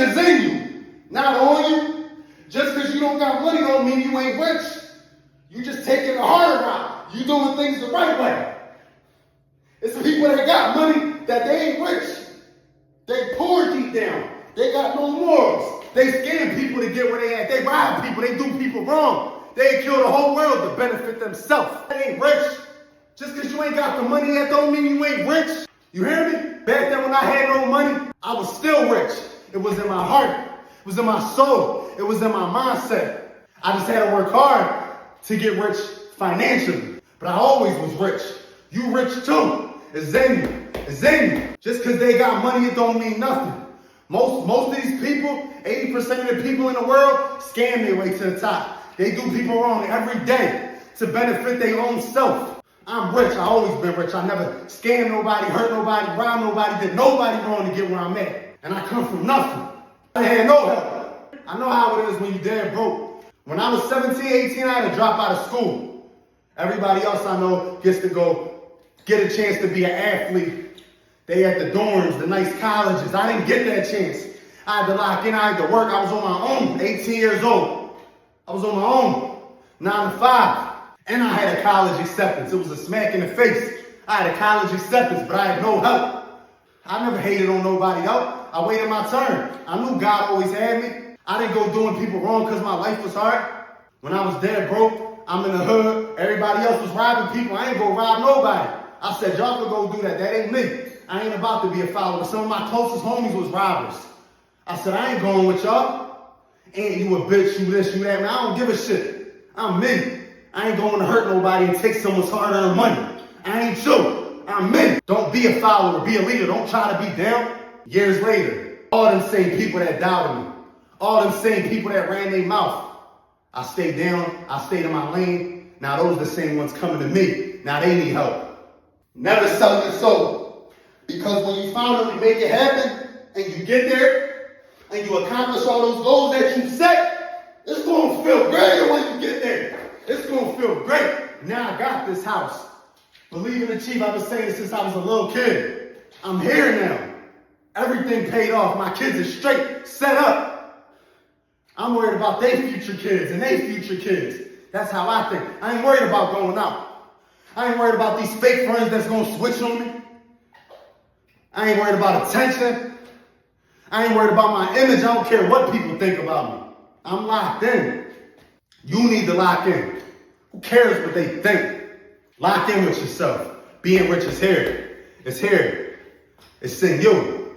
is in you, not on you. Just because you don't got money don't mean you ain't rich. You just taking the harder route. You doing things the right way. It's the people that got money that they ain't rich. They poor deep down. They got no morals. They scam people to get where they at. They rob people. They do people wrong. They kill the whole world to benefit themselves. They ain't rich. Just because you ain't got the money, that don't mean you ain't rich. You hear me? Back then when I had no money, I was still rich. It was in my heart. It was in my soul. It was in my mindset. I just had to work hard to get rich financially. But I always was rich. You rich too. It's in you. It's in you. Just because they got money, it don't mean nothing. Most of these people, 80% of the people in the world, scam their way to the top. They do people wrong every day to benefit their own self. I'm rich. I always been rich. I never scammed nobody, hurt nobody, robbed nobody, did nobody wrong to get where I'm at. And I come from nothing. I had no help. I know how it is when you're dead broke. When I was 17, 18, I had to drop out of school. Everybody else I know gets to go get a chance to be an athlete. They at the dorms, the nice colleges. I didn't get that chance. I had to lock in, I had to work. I was on my own, 18 years old. I was on my own, 9 to 5. And I had a college acceptance. It was a smack in the face. I had a college acceptance, but I had no help. I never hated on nobody else. I waited my turn. I knew God always had me. I didn't go doing people wrong because my life was hard. When I was dead broke, I'm in the hood. Everybody else was robbing people. I ain't gonna rob nobody. I said, y'all can go do that. That ain't me. I ain't about to be a follower. Some of my closest homies was robbers. I said, I ain't going with y'all. Ain't you a bitch, you this, you that. Man, I don't give a shit. I'm me. I ain't going to hurt nobody and take someone's hard-earned money. I ain't you. I'm me. Don't be a follower, be a leader. Don't try to be down. Years later, all them same people that doubted me, all them same people that ran their mouth, I stayed down, I stayed in my lane. Now those are the same ones coming to me. Now they need help. Never sell your soul. Because when you finally make it happen, and you get there, and you accomplish all those goals that you set, it's going to feel great when you get there. It's going to feel great. Now I got this house. Believe in achieve. I've been saying this since I was a little kid. I'm here now. Everything paid off. My kids are straight, set up. I'm worried about their future kids and their future kids. That's how I think. I ain't worried about going out. I ain't worried about these fake friends that's going to switch on me. I ain't worried about attention. I ain't worried about my image. I don't care what people think about me. I'm locked in. You need to lock in. Who cares what they think? Lock in with yourself. Being rich is here. It's here. It's in you.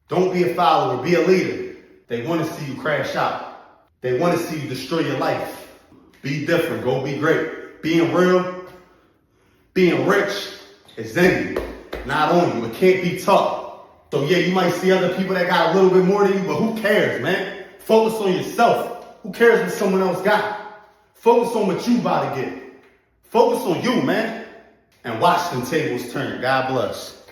Don't be a follower. Be a leader. They want to see you crash out. They want to see you destroy your life. Be different. Go be great. Being real, being rich is in you, not on you. It can't be taught. So yeah, you might see other people that got a little bit more than you, but who cares, man? Focus on yourself. Who cares what someone else got? Focus on what you about to get. Focus on you, man. And watch them tables turn. God bless.